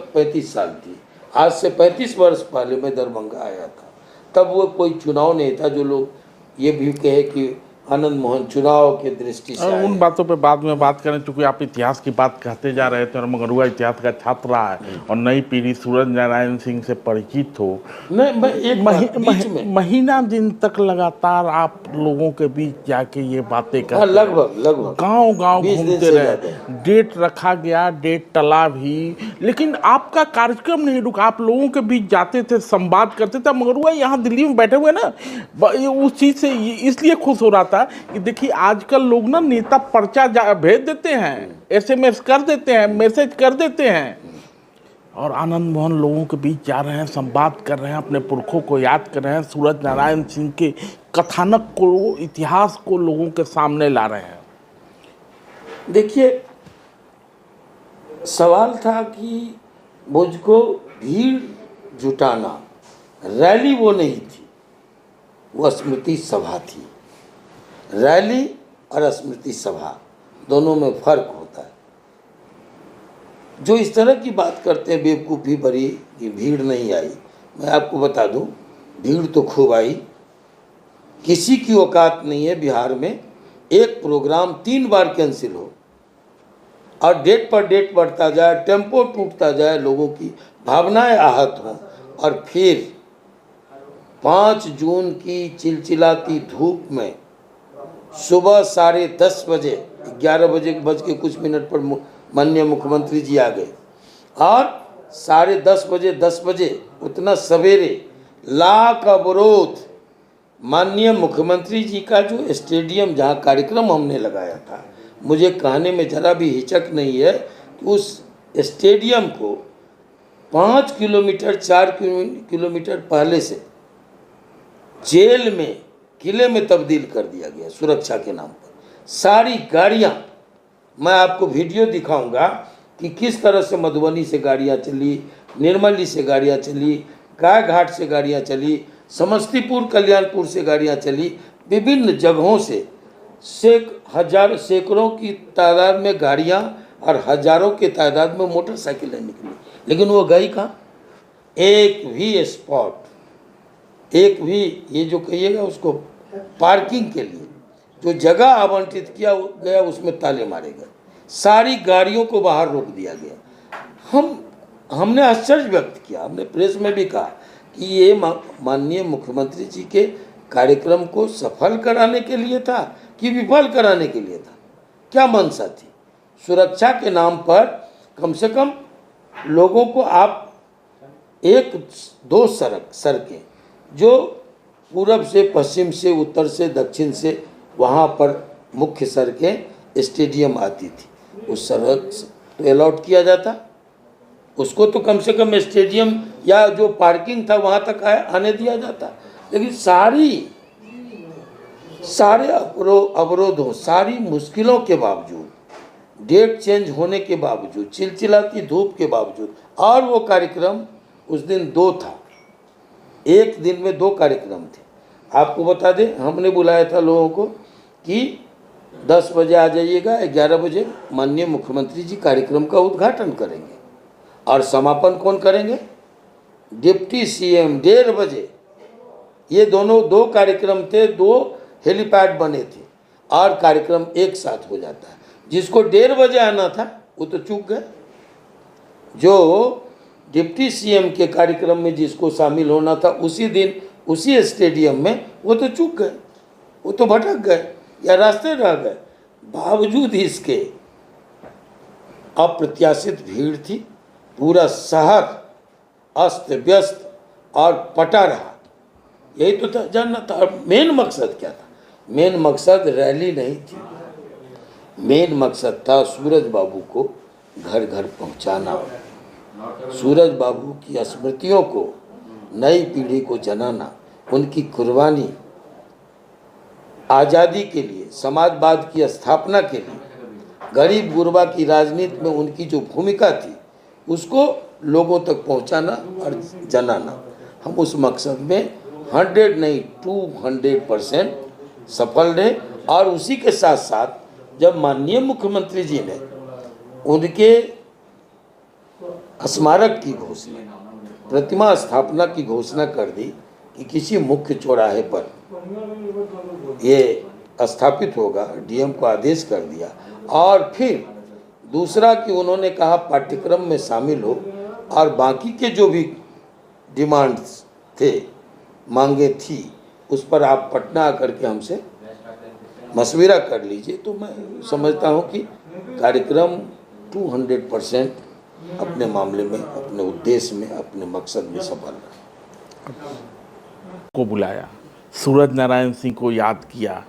35 साल थी। आज से 35 वर्ष पहले मैं दरभंगा आया था, तब वो कोई चुनाव नहीं था जो लोग ये भी कहे कि आनंद मोहन चुनाव के दृष्टि से आए। उन बातों पे बाद में बात करें, क्योंकि आप इतिहास की बात कहते जा रहे थे और मगरुआ इतिहास का छात्र रहा है और नई पीढ़ी सूरज नारायण सिंह से परिचित हो। मैं एक बीच में महीना दिन तक लगातार आप लोगों के बीच जाके ये बातें हाँ, करते, लगभग गांव 20 दिन घूमते से रहे, ज़्यादा। डेट रखा गया, डेट टला भी, लेकिन आपका कार्यक्रम नहीं रुका। आप लोगों के बीच जाते थे, संवाद करते थे। मगरुआ यहाँ दिल्ली में बैठे हुए ना, उस चीज़ से इसलिए खुश हो रहा था कि देखिए आजकल लोग ना नेता पर्चा भेज देते हैं, SMS कर देते हैं, मैसेज कर देते हैं, और आनंद मोहन लोगों के बीच जा रहे हैं, संवाद कर रहे हैं, अपने पुरखों को याद कर रहे हैं, सूरज नारायण सिंह के कथानक को, इतिहास को लोगों के सामने ला रहे हैं। देखिए, सवाल था कि मुझको भीड़ जुटाना, रैली वो नहीं थी, वो स्मृति सभा थी। रैली और स्मृति सभा दोनों में फर्क होता है। जो इस तरह की बात करते हैं बेवकूफ़ी भरी कि भीड़ नहीं आई, मैं आपको बता दूं, भीड़ तो खूब आई। किसी की औकात नहीं है बिहार में एक प्रोग्राम 3 बार कैंसिल हो और डेट पर डेट बढ़ता जाए, टेम्पो टूटता जाए, लोगों की भावनाएं आहत हों, और फिर 5 जून की चिलचिलाती धूप में सुबह 10:30 बजे, 11 बजे बज के कुछ मिनट पर माननीय मुख्यमंत्री जी आ गए, और 10:30 बजे उतना सवेरे लाख अवरोध माननीय मुख्यमंत्री जी का जो स्टेडियम जहां कार्यक्रम हमने लगाया था, मुझे कहने में ज़रा भी हिचक नहीं है कि उस स्टेडियम को 5 किलोमीटर 4 किलोमीटर पहले से जेल में, किले में तब्दील कर दिया गया सुरक्षा के नाम पर। सारी गाड़ियां, मैं आपको वीडियो दिखाऊंगा कि किस तरह से मधुबनी से गाड़ियां चली, निर्मली से गाड़ियां चली, गाय घाट से गाड़ियां चली, समस्तीपुर कल्याणपुर से गाड़ियां चली, विभिन्न जगहों से सैकड़ों की तादाद में गाड़ियां और हजारों के तादाद में मोटरसाइकिलें निकली, लेकिन वो गई कहाँ? एक भी स्पॉट, एक भी, ये जो कहिएगा उसको पार्किंग के लिए जो जगह आवंटित किया गया उसमें ताले मारे गए, सारी गाड़ियों को बाहर रोक दिया गया। हमने आश्चर्य व्यक्त किया, हमने प्रेस में भी कहा कि ये माननीय मुख्यमंत्री जी के कार्यक्रम को सफल कराने के लिए था कि विफल कराने के लिए था? क्या मंशा थी? सुरक्षा के नाम पर कम से कम लोगों को आप 1-2 सड़कें जो पूरब से पश्चिम से उत्तर से दक्षिण से वहाँ पर मुख्य सड़कें स्टेडियम आती थी, उस सड़क तो अलॉट किया जाता, उसको तो कम से कम स्टेडियम या जो पार्किंग था वहाँ तक आने दिया जाता। लेकिन सारे अवरोधों, सारी मुश्किलों के बावजूद, डेट चेंज होने के बावजूद, चिलचिलाती धूप के बावजूद, और वो कार्यक्रम उस दिन 2 था, एक दिन में 2 कार्यक्रम थे। आपको बता दें, हमने बुलाया था लोगों को कि 10 बजे आ जाइएगा, 11 बजे माननीय मुख्यमंत्री जी कार्यक्रम का उद्घाटन करेंगे और समापन कौन करेंगे? डिप्टी CM 1:30 बजे। ये दोनों 2 कार्यक्रम थे, 2 हेलीपैड बने थे और कार्यक्रम एक साथ हो जाता है। जिसको 1:30 बजे आना था वो तो चूक गए, जो डिप्टी CM के कार्यक्रम में जिसको शामिल होना था उसी दिन उसी स्टेडियम में, वो तो चूक गए, वो तो भटक गए या रास्ते रह गए। बावजूद इसके अप्रत्याशित भीड़ थी, पूरा शहर अस्त व्यस्त और पटा रहा। यही तो था, जानना था मेन मकसद क्या था। मेन मकसद रैली नहीं थी, मेन मकसद था सूरज बाबू को घर घर पहुंचाना, सूरज बाबू की स्मृतियों को नई पीढ़ी को जनाना, उनकी कुर्बानी आज़ादी के लिए, समाजवाद की स्थापना के लिए, गरीब गुरबा की राजनीति में उनकी जो भूमिका थी उसको लोगों तक पहुंचाना और जनाना। हम उस मकसद में 100 नहीं 200% सफल रहे। और उसी के साथ साथ जब माननीय मुख्यमंत्री जी ने उनके स्मारक की घोषणा, प्रतिमा स्थापना की घोषणा कर दी कि किसी मुख्य चौराहे पर ये स्थापित होगा, डीएम को आदेश कर दिया। और फिर दूसरा कि उन्होंने कहा पाठ्यक्रम में शामिल हो, और बाकी के जो भी डिमांड्स थे, मांगे थी, उस पर आप पटना आकर के हमसे मशविरा कर लीजिए। तो मैं समझता हूँ कि कार्यक्रम 200% अपने मामले में, अपने उद्देश्य में, अपने मकसद में सफल रहा। को बुलाया, सूरज नारायण सिंह को याद किया,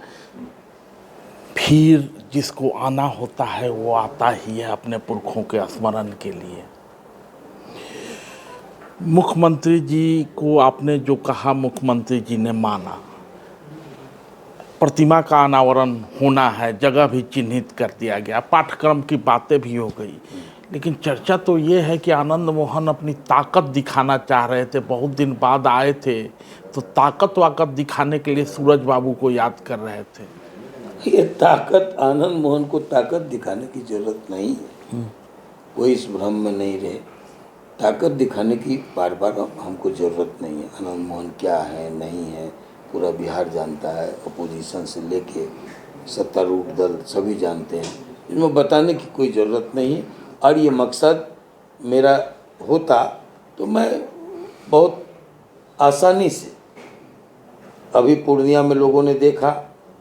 फिर जिसको आना होता है वो आता ही है अपने पुरखों के स्मरण के लिए। मुख्यमंत्री जी को आपने जो कहा, मुख्यमंत्री जी ने माना। प्रतिमा का अनावरण होना है, जगह भी चिन्हित कर दिया गया, पाठ्यक्रम की बातें भी हो गई, लेकिन चर्चा तो ये है कि आनंद मोहन अपनी ताकत दिखाना चाह रहे थे। बहुत दिन बाद आए थे तो ताकत वाकत दिखाने के लिए सूरज बाबू को याद कर रहे थे। ये ताकत, आनंद मोहन को ताकत दिखाने की जरूरत नहीं है, कोई इस भ्रम में नहीं रहे। ताकत दिखाने की बार बार हमको ज़रूरत नहीं है। आनंद मोहन क्या है, नहीं है, पूरा बिहार जानता है, अपोजिशन से लेके सत्तारूढ़ दल सभी जानते हैं, इसमें बताने की कोई ज़रूरत नहीं है। और ये मकसद मेरा होता तो मैं बहुत आसानी से, अभी पूर्णिया में लोगों ने देखा,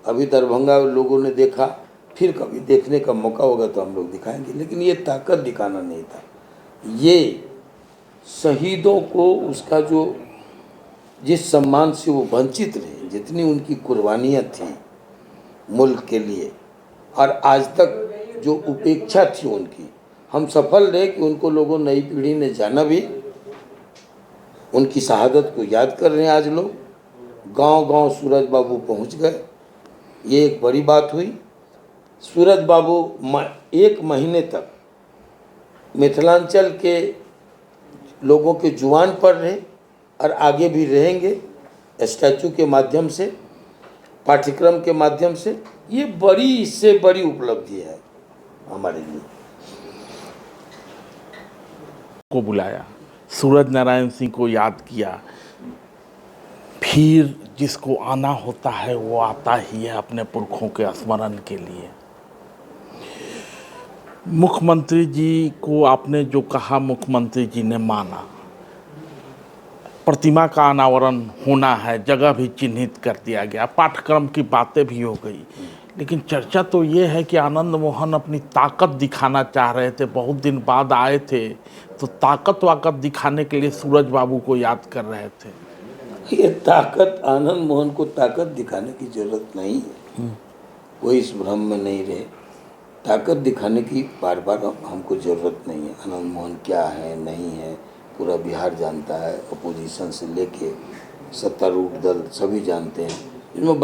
अभी दरभंगा में लोगों ने देखा, फिर कभी देखने का मौका होगा तो हम लोग दिखाएंगे। लेकिन ये ताकत दिखाना नहीं था, ये शहीदों को उसका जो जिस सम्मान से वो वंचित रहे, जितनी उनकी कुर्बानियाँ थी मुल्क के लिए, और आज तक जो उपेक्षा थी उनकी, हम सफल रहे कि उनको लोगों, नई पीढ़ी ने जाना भी, उनकी शहादत को याद कर रहे हैं। आज लोग गांव-गांव सूरज बाबू पहुंच गए, ये एक बड़ी बात हुई। सूरज बाबू 1 महीने तक मिथिलांचल के लोगों के जुबान पर रहे और आगे भी रहेंगे, स्टैचू के माध्यम से, पाठ्यक्रम के माध्यम से। ये बड़ी से बड़ी उपलब्धि है हमारे लिए। को बुलाया, सूरज नारायण सिंह को याद किया, फिर जिसको आना होता है वो आता ही है अपने पुरखों के स्मरण के लिए। मुख्यमंत्री जी को आपने जो कहा, मुख्यमंत्री जी ने माना। प्रतिमा का अनावरण होना है, जगह भी चिन्हित कर दिया गया, पाठ्यक्रम की बातें भी हो गई, लेकिन चर्चा तो ये है कि आनंद मोहन अपनी ताकत दिखाना चाह रहे थे। बहुत दिन बाद आए थे तो ताकत वाकत दिखाने के लिए सूरज बाबू को याद कर रहे थे। ये ताकत, आनंद मोहन को ताकत दिखाने की जरूरत नहीं है, कोई इस भ्रम में नहीं रहे। ताकत दिखाने की बार बार हमको ज़रूरत नहीं है। आनंद मोहन क्या है, नहीं है, पूरा बिहार जानता है, अपोजिशन से लेके सत्तारूढ़ दल सभी जानते हैं, इसमें